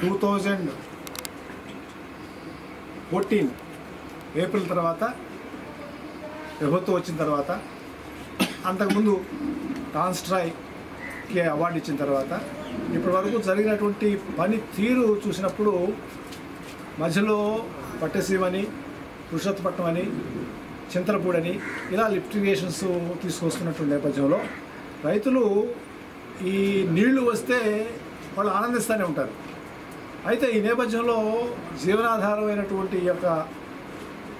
2014 April తర్వాత ప్రభుత్వం వచ్చిన తర్వాత, అంతకుముందు టాన్స్ట్రాయ్కి అవార్డు ఇచ్చిన తర్వాత ఇప్పటి వరకు జరిగినటువంటి పని తీరు చూసినప్పుడు మధ్యలో పట్టసీమని, పురుషోత్తపట్నం అని, చింతలపూడని ఇలా లిఫ్ట్ ఇరిగేషన్స్ తీసుకొస్తున్నటువంటి నేపథ్యంలో రైతులు ఈ నీళ్లు వస్తే వాళ్ళు ఆనందిస్తూనే ఉంటారు. అయితే ఈ నేపథ్యంలో జీవనాధారమైనటువంటి ఈ యొక్క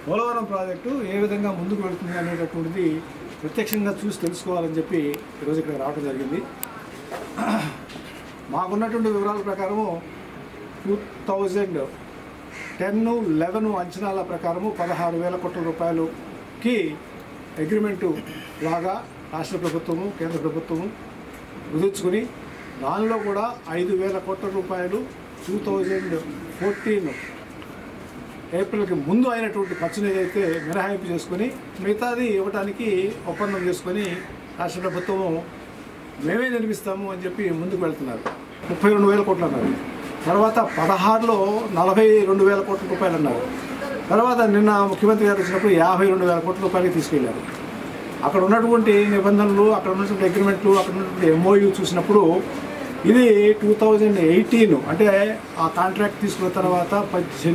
పోలవరం ప్రాజెక్టు ఏ విధంగా ముందుకు వెళుతుంది అనేటటువంటిది ప్రత్యక్షంగా చూసి తెలుసుకోవాలని చెప్పి ఈరోజు ఇక్కడ రావడం జరిగింది. మాకున్నటువంటి వివరాల ప్రకారము 2010-11 అంచనాల ప్రకారము 16,000 కోట్ల రూపాయలకి అగ్రిమెంటు లాగా రాష్ట్ర ప్రభుత్వము, కేంద్ర ప్రభుత్వము కుదుర్చుకుని దానిలో కూడా 5,000 కోట్ల రూపాయలు 2014 ఏప్రిల్కి ముందు అయినటువంటి ఖర్చును ఏదైతే మినహాయింపు చేసుకొని మిగతాది ఇవ్వడానికి ఒప్పందం చేసుకొని రాష్ట్ర ప్రభుత్వము మేమే నిర్మిస్తాము అని చెప్పి ముందుకు వెళ్తున్నారు. 32,000 కోట్లు అన్నారు. తర్వాత 16లో 42,000 కోట్ల రూపాయలు అన్నారు. తర్వాత నిన్న ముఖ్యమంత్రి గారు వచ్చినప్పుడు 52,000 కోట్ల రూపాయలకి తీసుకెళ్లారు. అక్కడ ఉన్నటువంటి నిబంధనలు, అక్కడ ఉన్నటువంటి అగ్రిమెంట్లు, అక్కడ ఉన్నటువంటి MOU చూసినప్పుడు ఇది 2018 అంటే ఆ కాంట్రాక్ట్ తీసుకున్న తర్వాత 60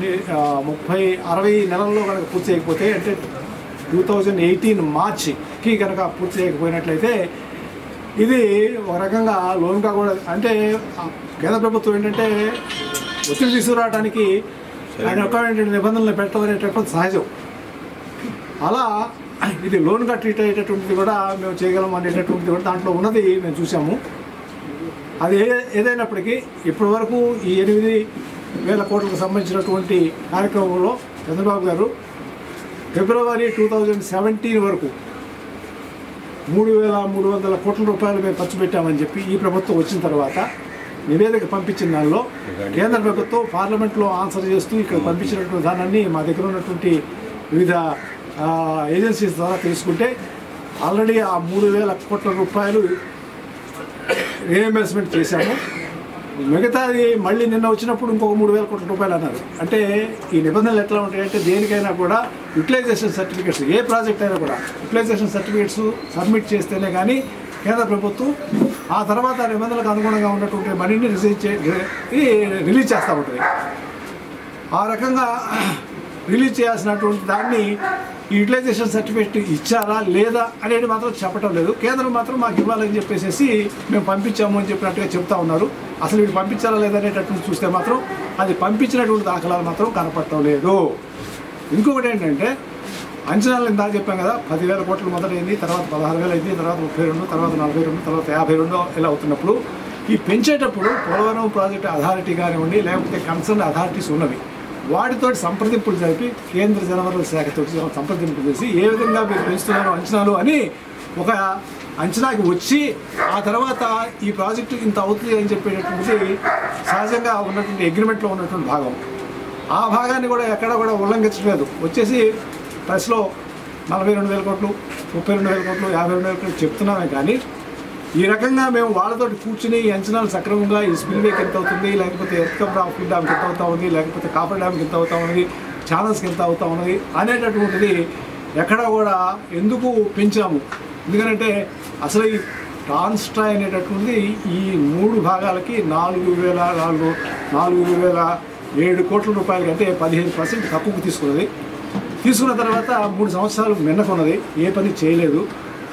నెలల్లో కనుక పూర్తి చేయకపోతే, అంటే 2018 మార్చికి కనుక పూర్తి చేయకపోయినట్లయితే ఇది ఒక రకంగా లోన్గా కూడా, అంటే కేంద్ర ప్రభుత్వం ఏంటంటే ఒత్తిడి తీసుకురావడానికి ఆయన యొక్క నిబంధనలు పెట్టడం అనేటటువంటి సహజం. అలా ఇది లోన్గా ట్రీట్ అయ్యేటటువంటిది కూడా మేము చేయగలం అనేటటువంటిది కూడా దాంట్లో ఉన్నది మేము చూసాము. అది ఏదైనప్పటికీ ఇప్పటి వరకు ఈ 8,000 కోట్లకు సంబంధించినటువంటి కార్యక్రమంలో చంద్రబాబు గారు ఫిబ్రవరి 2017 వరకు 3,300 కోట్ల రూపాయలు మేము ఖర్చు పెట్టామని చెప్పి ఈ ప్రభుత్వం వచ్చిన తర్వాత నివేదిక పంపించిన దానిలో కేంద్ర ప్రభుత్వం పార్లమెంట్లో ఆన్సర్ చేస్తూ ఇక్కడ పంపించినటువంటి విధానాన్ని మా దగ్గర ఉన్నటువంటి వివిధ ఏజెన్సీస్ ద్వారా తెలుసుకుంటే ఆల్రెడీ ఆ 3,000 కోట్ల రూపాయలు రీఎంబర్స్మెంట్ చేశాము. మిగతాది మళ్ళీ నిన్న వచ్చినప్పుడు ఇంకొక 3,000 కోట్ల రూపాయలు అన్నారు. అంటే ఈ నిబంధనలు ఎట్లా ఉంటాయంటే దేనికైనా కూడా యుటిలైజేషన్ సర్టిఫికేట్స్, ఏ ప్రాజెక్ట్ అయినా కూడా యుటిలైజేషన్ సర్టిఫికేట్స్ సబ్మిట్ చేస్తేనే కానీ కేంద్ర ప్రభుత్వం ఆ తర్వాత నిబంధనలకు అనుగుణంగా ఉన్నటువంటి మనీని రిలీజ్ చేస్తూ ఉంటుంది. ఆ రకంగా రిలీజ్ చేయాల్సినటువంటి దాన్ని ఈ యూటిలైజేషన్ సర్టిఫికేట్ ఇచ్చారా లేదా అనేది మాత్రం చెప్పడం లేదు. కేంద్రం మాత్రం మాకు ఇవ్వాలని చెప్పేసి మేము పంపించాము అని చెప్పినట్టుగా చెప్తా ఉన్నారు. అసలు వీళ్ళు పంపించారా లేదా అనేటటువంటి చూస్తే మాత్రం అది పంపించినటువంటి దాఖలాలు మాత్రం కనపడటం లేదు. ఇంకొకటి ఏంటంటే అంచనాలు ఇందాక చెప్పాం కదా, 10,000 కోట్లు మొదలైంది, తర్వాత 16,000 అయింది, తర్వాత 32, తర్వాత 42, తర్వాత 52 ఇలా అవుతున్నప్పుడు ఈ పెంచేటప్పుడు పోలవరం ప్రాజెక్టు అథారిటీ కానివ్వండి, లేకపోతే కన్సర్న్ అథారిటీస్ ఉన్నవి, వాటితో సంప్రదింపులు జరిపి కేంద్ర జలవనరుల శాఖతో సంప్రదింపులు చేసి ఏ విధంగా మీరు పెంచుతున్నారు అంచనాలు అని ఒక అంచనాకి వచ్చి ఆ తర్వాత ఈ ప్రాజెక్టు ఇంత అవుతుంది అని చెప్పేటటువంటిది సహజంగా ఉన్నటువంటి అగ్రిమెంట్లో ఉన్నటువంటి భాగం. ఆ భాగాన్ని కూడా ఎక్కడ కూడా ఉల్లంఘించలేదు. వచ్చేసి ప్రెస్లో 42,000 కోట్లు, 32,000 కోట్లు, 52,000 కోట్లు చెప్తున్నామే కానీ ఈ రకంగా మేము వాళ్ళతో కూర్చుని ఈ అంచనాలు సక్రమంగా ఈ స్పిల్వేకి ఎంత అవుతుంది, లేకపోతే ఎర్త్కమ్ డ్యామ్కి ఎంత అవుతా ఉంది, లేకపోతే కాపర్ డ్యామ్కి ఎంత అవుతా ఉన్నది, ఛానల్స్కి ఎంత అవుతా ఉన్నది అనేటటువంటిది ఎక్కడ కూడా ఎందుకు పెంచాము. ఎందుకంటే అసలు ఈ టాన్స్ట్రాయ్ అనేటటువంటిది ఈ 3 భాగాలకి 4,007 కోట్ల రూపాయలకి, అంటే 15% తక్కువకు తీసుకున్న తర్వాత 3 సంవత్సరాలు మిన్నకున్నది, ఏ పని చేయలేదు.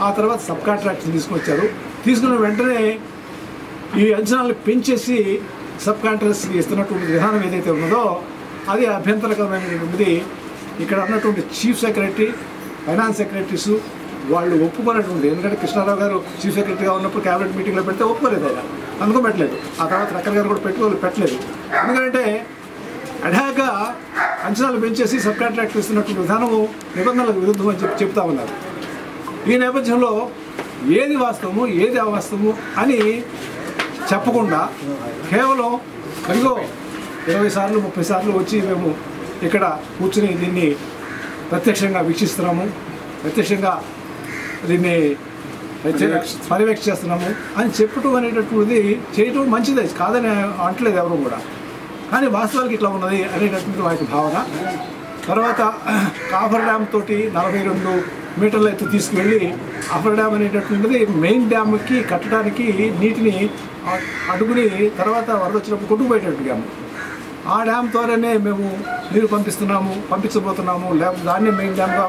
ఆ తర్వాత సబ్ కాంట్రాక్ట్స్ తీసుకొచ్చారు. తీసుకున్న వెంటనే ఈ అంచనాలను పెంచేసి సబ్ కాంట్రాక్ట్స్కి ఇస్తున్నటువంటి విధానం ఏదైతే ఉన్నదో అది అభ్యంతరకరమైనటువంటిది. ఇక్కడ ఉన్నటువంటి చీఫ్ సెక్రటరీ, ఫైనాన్స్ సెక్రటరీస్ వాళ్ళు ఒప్పుకున్నటువంటి, ఎందుకంటే కృష్ణారావు గారు చీఫ్ సెక్రటరీగా ఉన్నప్పుడు క్యాబినెట్ మీటింగ్లో పెడితే ఒప్పుకోలేదు, ఆయన అందుకో పెట్టలేదు. ఆ తర్వాత రక్కర్ గారు కూడా పెట్టలేదు. ఎందుకంటే అఢాగా అంచనాలు పెంచేసి సబ్ కాంట్రాక్ట్ ఇస్తున్నటువంటి విధానము నిబంధనలకు విరుద్ధం అని చెప్తా ఉన్నారు. ఈ నేపథ్యంలో ఏది వాస్తవము ఏది అవాస్తవము అని చెప్పకుండా కేవలం ఇదిగో 20 సార్లు 30 సార్లు వచ్చి మేము ఇక్కడ కూర్చుని దీన్ని ప్రత్యక్షంగా వీక్షిస్తున్నాము, ప్రత్యక్షంగా దీన్ని పర్యవేక్షిస్తున్నాము అని చెప్పడం అనేటటువంటిది చేయటం మంచిదే, కాదని అంటలేదు ఎవరు కూడా. కానీ వాస్తవానికి ఇట్లా ఉన్నది అనేటటువంటి వారి భావన. తర్వాత కాఫర్ డ్యామ్ తోటి 42 మీటర్ల ఎత్తు తీసుకువెళ్ళి కాఫర్ డ్యామ్ అనేటటువంటిది మెయిన్ డ్యామ్కి కట్టడానికి నీటిని అడుగుని తర్వాత వరద వచ్చినప్పుడు కొట్టుకుపోయేటట్టు డ్యామ్. ఆ డ్యామ్ ద్వారానే మేము నీరు పంపించబోతున్నాము, లేకపోతే దాన్ని మెయిన్ డ్యామ్గా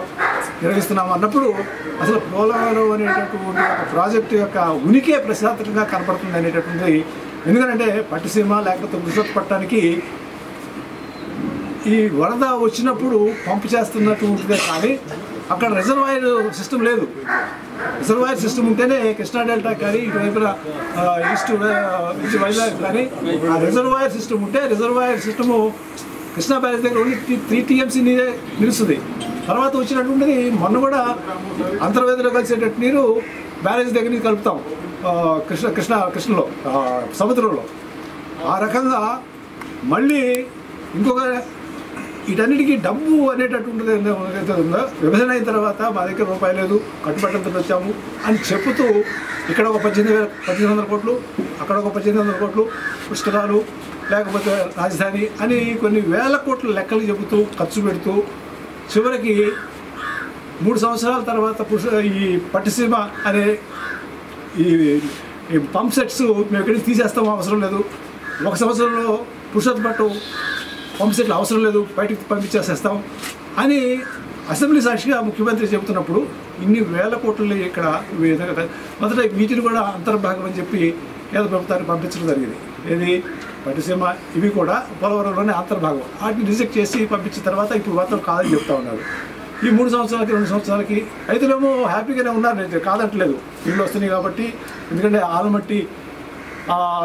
నిర్వహిస్తున్నాము అన్నప్పుడు అసలు పోలవరం అనేటటువంటి ఒక ప్రాజెక్టు యొక్క ఉనికే ప్రశాంతంగా కనపడుతుంది అనేటటువంటిది. ఎందుకంటే పట్టిసీమ లేకపోతే విశాఖపట్నానికి ఈ వరద వచ్చినప్పుడు పంపు చేస్తున్నటువంటిదే కానీ అక్కడ రిజర్వాయర్ సిస్టమ్ లేదు. రిజర్వాయర్ సిస్టమ్ ఉంటేనే కృష్ణా డెల్టా కానీ ఇటువైపున ఈస్ట్ వైజాగ్ కానీ ఆ రిజర్వాయర్ సిస్టమ్ ఉంటే రిజర్వాయర్ సిస్టము కృష్ణా బ్యారేజ్ దగ్గర ఓన్లీ 3 TMC నీరే నిలుస్తుంది. తర్వాత వచ్చినటువంటిది మొన్న కూడా అంతర్వేదిలో కలిసేటట్టు నీరు బ్యారేజ్ దగ్గర నుంచి కలుపుతాం కృష్ణలో సముద్రంలో. ఆ రకంగా మళ్ళీ ఇంకొక వీటన్నిటికీ డబ్బు అనేటటువంటిది ఏదైతే ఉందో విభజన అయిన తర్వాత మా దగ్గర రూపాయి లేదు, కట్టుబట్టంతో వచ్చాము అని చెప్తూ ఇక్కడ ఒక 1800 కోట్లు, అక్కడ ఒక 1800 కోట్లు, పుష్కరాలు లేకపోతే రాజధాని అని కొన్ని వేల కోట్ల లెక్కలు చెబుతూ ఖర్చు పెడుతూ చివరికి 3 సంవత్సరాల తర్వాత ఈ పట్టిసీమ అనే ఈ పంప్ సెట్స్ మేము ఎక్కడికి తీసేస్తాము, అవసరం లేదు. 1 సంవత్సరంలో పురుషోత్తపట్టు పంప్ సెట్లు అవసరం లేదు, బయటికి పంపించేసేస్తాం అని అసెంబ్లీ సాక్షిగా ముఖ్యమంత్రి చెబుతున్నప్పుడు ఇన్ని వేల కోట్లు ఇక్కడ మొదట వీటిని కూడా అంతర్భాగం అని చెప్పి కేంద్ర ప్రభుత్వాన్ని పంపించడం జరిగింది. ఏది పట్టిసీమ ఇవి కూడా పోలవరంలోనే అంతర్భాగం. వాటిని రిజెక్ట్ చేసి పంపించిన తర్వాత ఇప్పుడు మాత్రం కాదని చెప్తా ఉన్నారు. ఈ 3 సంవత్సరాలకి 2 సంవత్సరాలకి రైతులేమో హ్యాపీగానే ఉన్నారు, నేను కాదంటలేదు, నీళ్ళు వస్తున్నాయి కాబట్టి. ఎందుకంటే ఆలమట్టి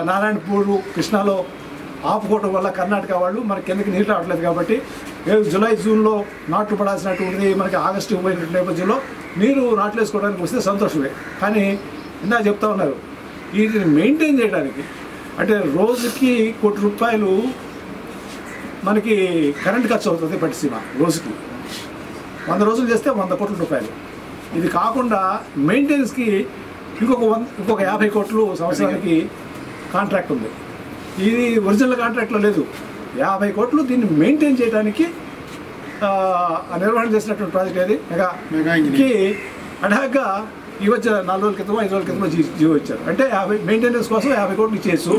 నారాయణపూర్ కృష్ణాలో ఆపుకోవడం వల్ల కర్ణాటక వాళ్ళు మనకి కిందకి నీళ్ళు రావట్లేదు కాబట్టి జూలై జూన్లో నాట్లు పడాల్సినటువంటిది మనకి ఆగస్టు పోయిన నేపథ్యంలో నీరు నాట్లు వేసుకోవడానికి వస్తే సంతోషమే. కానీ ఇందాక చెప్తా ఉన్నారు వీటిని మెయింటైన్ చేయడానికి అంటే రోజుకి ₹1 కోటి మనకి కరెంట్ ఖర్చు అవుతుంది పట్టిసీమ. రోజుకి 100 రోజులు చేస్తే ₹100 కోట్లు. ఇది కాకుండా మెయింటెనెన్స్కి ఇంకొక 50 కోట్లు సంవత్సరానికి కాంట్రాక్ట్ ఉంది. ఇది ఒరిజినల్ కాంట్రాక్ట్లో లేదు. 50 కోట్లు దీన్ని మెయింటైన్ చేయడానికి నిర్వహణ చేసినటువంటి ప్రాజెక్ట్ అది మెగాకి అడాగ్గా ఈ వచ్చే 4 రోజుల క్రితం 5 రోజుల క్రితం జీవో ఇచ్చారు. అంటే మెయింటెనెన్స్ కోసం 50 కోట్లు ఇచ్చేసు.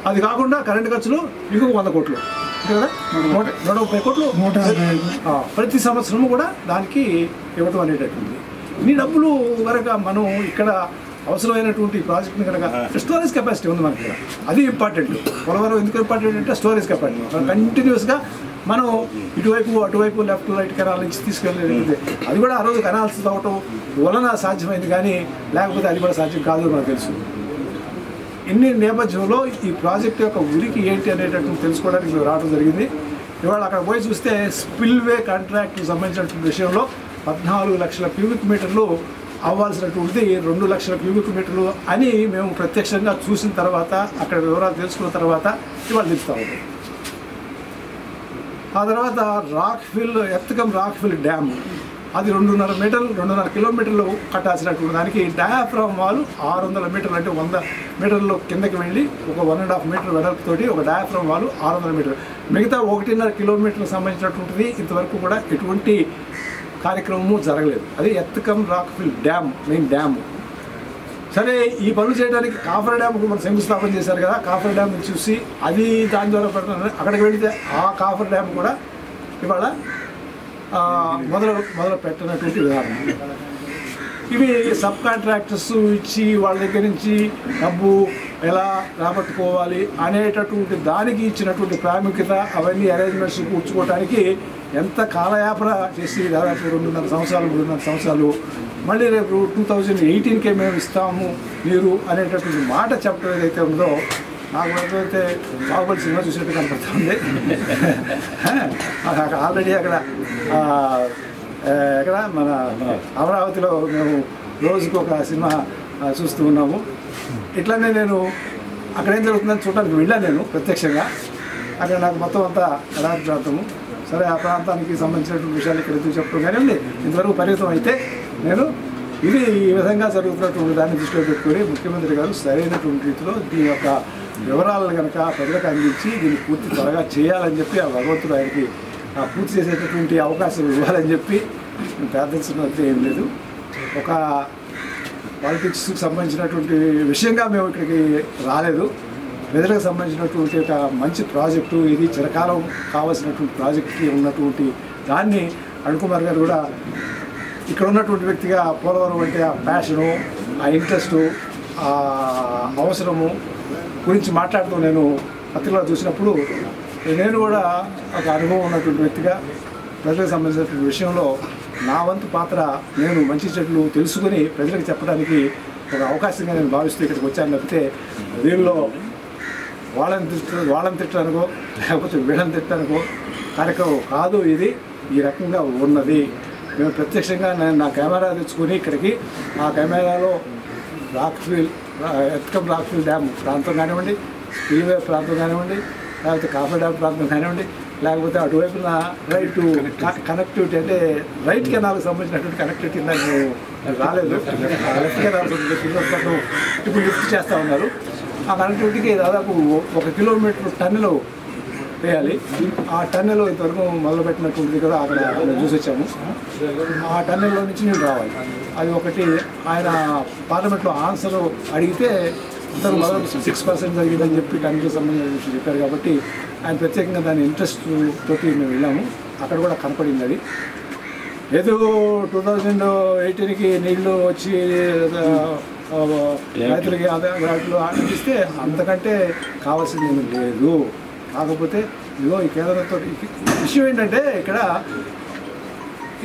అది కాకుండా కరెంట్ ఖర్చులు ఇంకొక 100 కోట్లు కదా, 130 కోట్లు ప్రతి సంవత్సరము కూడా దానికి ఇవ్వటం అనేటటువంటి. ఇన్ని డబ్బులు కనుక మనం ఇక్కడ అవసరమైనటువంటి ప్రాజెక్ట్ని కనుక స్టోరేజ్ కెపాసిటీ ఉంది మనకి ఇక్కడ, అది ఇంపార్టెంట్. పోలవరం ఎందుకు ఇంపార్టెంట్ అంటే స్టోరేజ్ కెపాసిటీ. కంటిన్యూస్గా మనం ఇటువైపు అటువైపు లెఫ్ట్ రైట్ కెనాల్ నుంచి తీసుకెళ్ళేది. అది కూడా ఆ రోజు కెనాల్స్ తవ్వటం వలన సాధ్యమైంది, కానీ లేకపోతే అది కూడా సాధ్యం కాదు మనకు తెలుసు. ఇన్ని నేపథ్యంలో ఈ ప్రాజెక్ట్ యొక్క ఉనికి ఏంటి అనేటటువంటి తెలుసుకోవడానికి మేము రావడం జరిగింది. ఇవాళ అక్కడ పోయి చూస్తే స్పిల్వే కాంట్రాక్ట్కి సంబంధించినటువంటి విషయంలో 14 లక్షల క్యూబిక్ మీటర్లు అవ్వాల్సినటువంటిది 2 లక్షల క్యూబిక్ మీటర్లు అని మేము ప్రత్యక్షంగా చూసిన తర్వాత అక్కడ వివరాలు తెలుసుకున్న తర్వాత ఇవాళ తెలుస్తూ ఉంది. ఆ తర్వాత ఎర్త్కమ్ రాక్ఫిల్ డ్యామ్ అది 2.5 కిలోమీటర్లు కట్టాల్సినటువంటి దానికి డయాఫ్రామ్ వాల్ 600 మీటర్లు అంటే 100 మీటర్లు కిందకి వెళ్ళి ఒక 1.5 మీటర్ వెడల్పుతోటి ఒక డయాఫ్రామ్ వాల్ 600 మీటర్లు. మిగతా 1.5 కిలోమీటర్లకు సంబంధించినటువంటిది ఇంతవరకు కూడా ఎటువంటి కార్యక్రమము జరగలేదు. అది ఎర్త్కమ్ రాక్ఫిల్ డ్యామ్ మెయిన్ డ్యామ్. సరే, ఈ పనులు చేయడానికి కాఫర్ డ్యామ్కు మనం శంకుస్థాపన చేశారు కదా, కాఫర్ డ్యామ్ చూసి అది దాని ద్వారా పెడుతున్నారు. అక్కడికి వెళితే ఆ కాఫర్ డ్యామ్ కూడా ఇవాళ మొదలు పెట్టినటువంటి ఉదాహరణ. ఇవి సబ్ కాంట్రాక్టర్స్ ఇచ్చి వాళ్ళ దగ్గర నుంచి డబ్బు ఎలా రాబట్టుకోవాలి అనేటటువంటి దానికి ఇచ్చినటువంటి ప్రాముఖ్యత, అవన్నీ అరేంజ్మెంట్స్ కూర్చుకోవడానికి ఎంత కాలయాపన చేసి దాదాపు 3.5 సంవత్సరాలు మళ్ళీ రేపు 2018కే మేము ఇస్తాము నీరు అనేటటువంటి మాట చెప్పడం ఏదైతే ఉందో నాకు అయితే బాహుబలి సినిమా చూసినట్టు కనపడుతుంది. ఆల్రెడీ అక్కడ మన అమరావతిలో మేము రోజుకు ఒక సినిమా చూస్తూ ఉన్నాము. ఇట్లానే నేను అక్కడ ఏం జరుగుతుందని చూడడానికి వెళ్ళాను నేను ప్రత్యక్షంగా. అక్కడ నాకు మొత్తం అంతా ఎడారి ప్రాంతము. సరే, ఆ ప్రాంతానికి సంబంధించినటువంటి విషయాలు ఇక్కడ ఎందుకు చెప్పడం కానీ ఇంతవరకు పరిమితం అయితే నేను ఇది ఈ విధంగా జరుగుతున్నటువంటి దాన్ని దృష్టిలో పెట్టుకొని ముఖ్యమంత్రి గారు సరైనటువంటి రీతిలో దీని యొక్క వివరాలను కనుక ప్రజలకు అందించి దీన్ని పూర్తి త్వరగా చేయాలని చెప్పి ఆ భగవంతుడు ఆయనకి పూర్తి చేసేటటువంటి అవకాశం ఇవ్వాలని చెప్పి ప్రార్థించినట్టు ఏం లేదు. ఒక పాలిటిక్స్కి సంబంధించినటువంటి విషయంగా మేము ఇక్కడికి రాలేదు. ప్రజలకు సంబంధించినటువంటి ఒక మంచి ప్రాజెక్టు ఇది, చిరకాలం కావాల్సినటువంటి ప్రాజెక్ట్కి ఉన్నటువంటి దాన్ని అరుణ్ కుమార్ గారు కూడా ఇక్కడ ఉన్నటువంటి వ్యక్తిగా పోలవరం అంటే ఆ ప్యాషను, ఆ ఇంట్రెస్టు, ఆ అవసరము గురించి మాట్లాడుతూ నేను పత్రికలో చూసినప్పుడు నేను కూడా ఒక అనుభవం ఉన్నటువంటి వ్యక్తిగా ప్రజలకు సంబంధించినటువంటి విషయంలో నా వంతు పాత్ర నేను మంచి చెట్లు తెలుసుకుని ప్రజలకు చెప్పడానికి ఒక అవకాశంగా నేను భావిస్తూ ఇక్కడికి వచ్చాను. లేకపోతే దీనిలో వాళ్ళని తిట్టడానికో లేకపోతే వీళ్ళని తిట్టడానికో కార్యక్రమం కాదు ఇది. ఈ రకంగా ఉన్నది. మేము ప్రత్యక్షంగా నేను నా కెమెరా తెచ్చుకుని ఇక్కడికి ఆ కెమెరాలో ఎత్కం రాక్ఫీల్ డ్యామ్ ప్రాంతం కానివ్వండి, స్పిల్వే ప్రాంతం కానివ్వండి, లేకపోతే కాఫీ డ్యామ్ ప్రాంతం కానివ్వండి, లేకపోతే అటువైపున రైట్ టు కనెక్టివిటీ అంటే రైట్ కెనాల్కి సంబంధించినటువంటి కనెక్టివిటీ నాకు రాలేదు. లెఫ్ట్ కెనాల్ ఇప్పుడు లిఫ్ట్ చేస్తూ ఉన్నారు. ఆ కనెక్టివిటీకి దాదాపు 1 కిలోమీటర్ టన్నెల్ వేయాలి. ఆ టన్నెల్ ఇంతవరకు మొదలుపెట్టినటువంటిది కూడా అక్కడ మేము చూసి వచ్చాము. ఆ టన్నెల్లో నుంచి నేను రావాలి. అది ఒకటి. ఆయన పార్లమెంట్లో ఆన్సర్ అడిగితే ఇంతకు మొదలు 6% జరిగిందని చెప్పి టన్నెల్కి సంబంధించిన విషయం చెప్పారు. కాబట్టి ఆయన ప్రత్యేకంగా దాని ఇంట్రెస్ట్ తోటి మేము వెళ్ళాము. అక్కడ కూడా కనపడింది అది. ఏదో 2018కి నీళ్లు వచ్చి రైతులకి వాటిలో ఆనందిస్తే అంతకంటే కావాల్సింది ఏమీ లేదు. కాకపోతే ఇదిగో ఈ కేంద్రంతో విషయం ఏంటంటే ఇక్కడ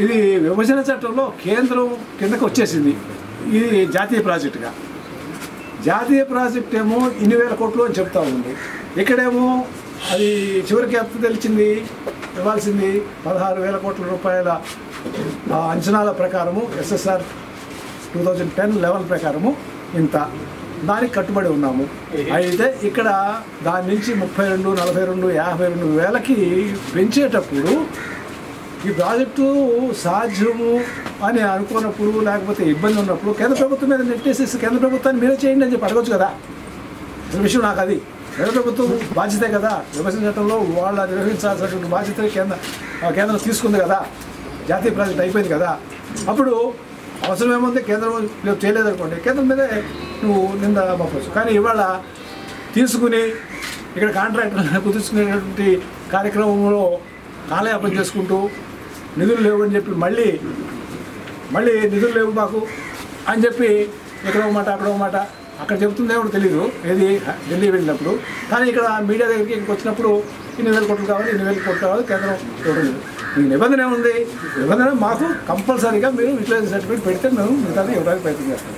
ఇది విభజన చట్టంలో కేంద్రం కిందకు వచ్చేసింది. ఇది జాతీయ ప్రాజెక్టుగా. జాతీయ ప్రాజెక్ట్ ఏమో ఇన్ని వేల కోట్లు అని చెప్తా ఉంది. ఇక్కడేమో అది చివరికి ఎంత తెలిసింది ఇవ్వాల్సింది 16,000 కోట్ల రూపాయల అంచనాల ప్రకారము SSR 2010-11 ప్రకారము ఇంత దానికి కట్టుబడి ఉన్నాము. అయితే ఇక్కడ దాని నుంచి 32, 42, 52 వేలకి పెంచేటప్పుడు ఈ ప్రాజెక్టు సాధ్యము అని అనుకున్నప్పుడు లేకపోతే ఇబ్బంది ఉన్నప్పుడు కేంద్ర ప్రభుత్వం మీద నెట్టేసేసి కేంద్ర ప్రభుత్వాన్ని మీరే చేయండి అని చెప్పి అడగచ్చు కదా. అసలు విషయం నాకు అది కేంద్ర ప్రభుత్వం బాధ్యతే కదా. విభజన చట్టంలో వాళ్ళ నిర్వహించాల్సినటువంటి బాధ్యత కేంద్రం తీసుకుంది కదా. జాతీయ ప్రాజెక్ట్ అయిపోయింది కదా. అప్పుడు అవసరం ఏముంది, కేంద్రం చేయలేదనుకోండి, కేంద్రం మీదే నువ్వు నింద పంపవచ్చు. కానీ ఇవాళ తీసుకుని ఇక్కడ కాంట్రాక్టర్ కుదుర్చుకునేటువంటి కార్యక్రమంలో కాలయాపన చేసుకుంటూ నిధులు లేవు అని చెప్పి మళ్ళీ నిధులు లేవు మాకు అని చెప్పి ఇక్కడ ఒక మాట అక్కడ ఒక మాట అక్కడ చెబుతుందేమో తెలీదు ఏది ఢిల్లీ వెళ్ళినప్పుడు. కానీ ఇక్కడ మీడియా దగ్గరికి వచ్చినప్పుడు 2,000 కోట్లు కావాలి, 2,000 కోట్లు కావాలి, కేంద్రం ఇవ్వడం. మీకు నిబంధన ఏముంది? నిబంధన మాకు కంపల్సరీగా మీరు యూటిలైజేషన్ సర్టిఫికేట్ పెడితే మేము మిగతాది ఇవ్వడానికి ప్రయత్నం చేస్తాం.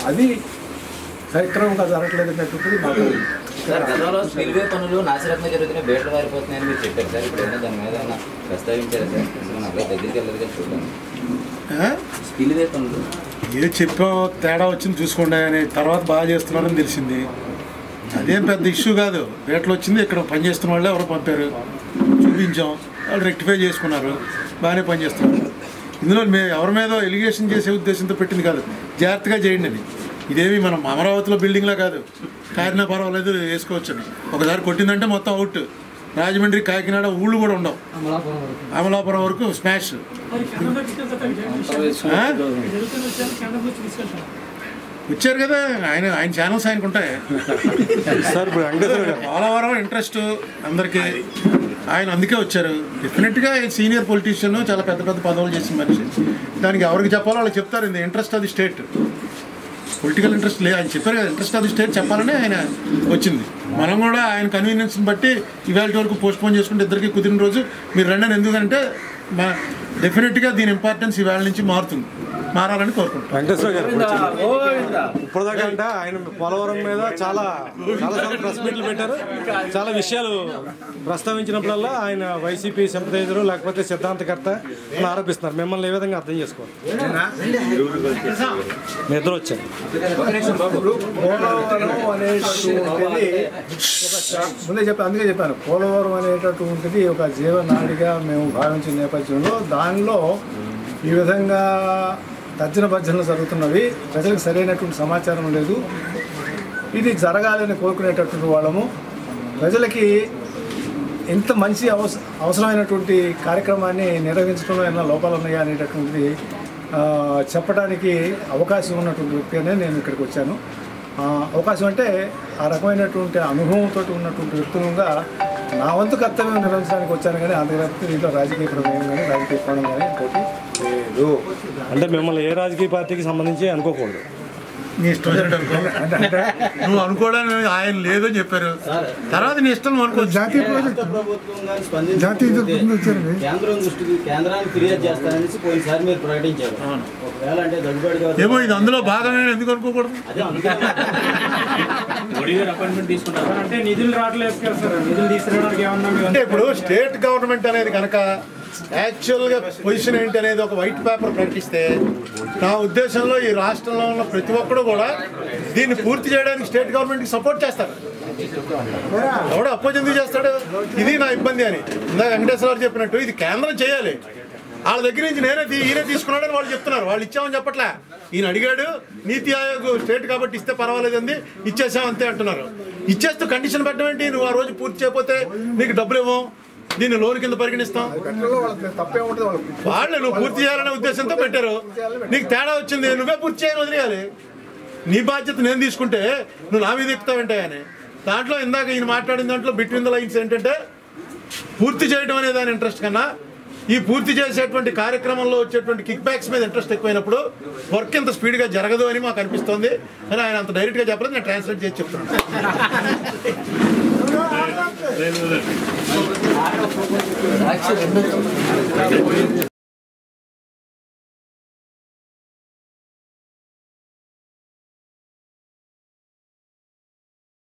అది సక్రమంగా జరగట్లేదు అన్నటువంటిది మాకు. గతంలో స్పిల్వే పనులు నాసిరకంగా జరుగుతున్నాయి, బేటలు వారిపోతున్నాయని మీరు చెప్పారు సార్. ఇప్పుడు ఏమైనా దాని మీద ఏమైనా ప్రస్తావించారు సార్? అక్కడ దగ్గరికి వెళ్ళదు కదా చూడండి. స్పిల్వే పనులు ఏ చెప్పాం తేడా వచ్చింది చూసుకోండి అని తర్వాత బాగా చేస్తున్నారని తెలిసింది. అదేం పెద్ద ఇష్యూ కాదు. బేటలు వచ్చింది, ఇక్కడ పనిచేస్తున్న వాళ్ళే ఎవరో పంపారు, చూపించాం, వాళ్ళు రెక్టిఫై చేసుకున్నారు, బాగానే పనిచేస్తున్నారు. ఇందులో మేము ఎవరి మీద ఎలిగేషన్ చేసే ఉద్దేశంతో పెట్టింది కాదు, జాగ్రత్తగా చేయండి అని. ఇదేమి మనం అమరావతిలో బిల్డింగ్లా కాదు, కారినా పర్వాలేదు వేసుకోవచ్చని. ఒకసారి కొట్టిందంటే మొత్తం అవుట్. రాజమండ్రి, కాకినాడ ఊళ్ళు కూడా ఉండవు, అమలాపురం వరకు స్మాష్. వచ్చారు కదా ఆయన ఛానల్స్ ఆయనకు ఉంటాయి సార్. పోలవరం ఇంట్రెస్ట్ అందరికీ, ఆయన అందుకే వచ్చారు. డెఫినెట్గా సీనియర్ పొలిటీషియన్, చాలా పెద్ద పెద్ద పదవులు చేసిన మనిషి. దానికి ఎవరికి చెప్పాలో వాళ్ళకి చెప్తారు. ఇది ఇంట్రెస్ట్ అది స్టేట్, పొలిటికల్ ఇంట్రెస్ట్ లేదు. ఆయన చెప్పారు కదా, ఇంట్రెస్ట్ అది స్టేట్ చెప్పాలని ఆయన వచ్చింది. మనం కూడా ఆయన కన్వీనియన్స్ని బట్టి ఇవాళ వరకు పోస్ట్పోన్ చేసుకుంటే ఇద్దరికి కుదిరిన రోజు మీరు రండి అని. ఎందుకంటే డెఫినెట్గా దీని ఇంపార్టెన్స్ ఇవాళ నుంచి మారాలని కోరుకుంటాం. వెంకటేశ్వర గారు ఇప్పటిదాకా అంటే ఆయన పోలవరం మీద చాలా ప్రెస్ మీట్లు పెట్టారు. చాలా విషయాలు ప్రస్తావించినప్పుడల్లా ఆయన వైసీపీ సింపథైజరు లేకపోతే సిద్ధాంతకర్త అని ఆరోపిస్తున్నారు. మిమ్మల్ని ఏ విధంగా అర్థం చేసుకోవాలి? మీ ఇద్దరు వచ్చారు. అందుకే చెప్పాను, పోలవరం అనేటటువంటిది ఒక జీవనాడిగా మేము భావించిన నేపథ్యంలో దానిలో ఈ విధంగా తర్జన భర్జనలు జరుగుతున్నవి. ప్రజలకు సరైనటువంటి సమాచారం లేదు. ఇది జరగాలని కోరుకునేటటువంటి వాళ్ళము. ప్రజలకి ఎంత మంచి అవసరమైనటువంటి కార్యక్రమాన్ని నిర్వహించడంలో ఏమైనా లోపాలు ఉన్నాయా అనేటటువంటిది చెప్పడానికి అవకాశం ఉన్నటువంటి వ్యక్తిగానే నేను ఇక్కడికి వచ్చాను. అవకాశం అంటే ఆ రకమైనటువంటి అనుభవంతో ఉన్నటువంటి వ్యక్తులుగా నా వంతు కర్తవ్యం నిర్వహించడానికి వచ్చాను, కానీ అంతకంటే దీంట్లో రాజకీయ ప్రమేయం కానీ రాజకీయ కోణం కానీ ఇంకోటి లేదు. అంటే మిమ్మల్ని ఏ రాజకీయ పార్టీకి సంబంధించి అనుకోకూడదు. నీ ఇష్టం అనుకో, నువ్వు అనుకోవడానికి ఆయన లేదని చెప్పారు, తర్వాత నీ ఇష్టం అనుకో. జాతీయ కేంద్రం దృష్టికి కేంద్రాన్ని ఫిర్యాదు చేస్తారనేసి పోయినసారి మీరు ప్రకటించారు. ఒకవేళ అంటే దగ్గుబాటి ఏమో ఇది అందులో భాగమే, ఎందుకు అనుకోకూడదు? అపాయింట్మెంట్ తీసుకుంటారు అంటే నిధులు రావట్లేదు కదా సార్, నిధులు తీసుకురావడానికి ఏమన్నా అంటే ఇప్పుడు స్టేట్ గవర్నమెంట్ అనేది కనుక యాక్చువల్గా పొజిషన్ ఏంటి అనేది ఒక వైట్ పేపర్ ప్రకటిస్తే నా ఉద్దేశంలో ఈ రాష్ట్రంలో ఉన్న ప్రతి ఒక్కరు కూడా దీన్ని పూర్తి చేయడానికి స్టేట్ గవర్నమెంట్కి సపోర్ట్ చేస్తారు. ఎవడో అపోజ్ ఎందుకు చేస్తాడు? ఇది నా ఇబ్బంది అని ఇందాక వెంకటేశ్వర చెప్పినట్టు ఇది కేంద్రం చేయాలి. వాళ్ళ దగ్గర నుంచి ఈయనే తీసుకున్నాడని వాళ్ళు చెప్తున్నారు. వాళ్ళు ఇచ్చామని చెప్పట్లే, ఈయన అడిగాడు, నీతి ఆయోగ్ స్టేట్ కాబట్టి ఇస్తే పర్వాలేదండి, ఇచ్చేసాం అంతే అంటున్నారు. ఇచ్చేస్తూ కండిషన్ పెట్టడం ఏంటి? నువ్వు ఆ రోజు పూర్తి చేయకపోతే నీకు డబ్బులు ఇవ్వం, దీన్ని లోన్ కింద పరిగణిస్తాం. వాళ్ళు నువ్వు పూర్తి చేయాలనే ఉద్దేశంతో పెట్టారు. నీకు తేడా వచ్చింది, నువ్వే పూర్తి చేయని వదిలేయాలి. నీ బాధ్యత నేను తీసుకుంటే నువ్వు నా మీద ఎక్కుతావంటే అని. దాంట్లో ఇందాక ఈయన మాట్లాడిన దాంట్లో బిట్వీన్ ద లైన్స్ ఏంటంటే పూర్తి చేయడం అనే దాని ఇంట్రెస్ట్ కన్నా ఈ పూర్తి చేసేటువంటి కార్యక్రమంలో వచ్చేటువంటి కిక్ బ్యాక్స్ మీద ఇంట్రెస్ట్ ఎక్కువైనప్పుడు వర్క్ ఇంత స్పీడ్గా జరగదు అని మాకు అనిపిస్తుంది అని ఆయన అంత డైరెక్ట్గా చెప్పలేదు. నేను ట్రాన్స్లేట్ చేసి చెప్తున్నాను.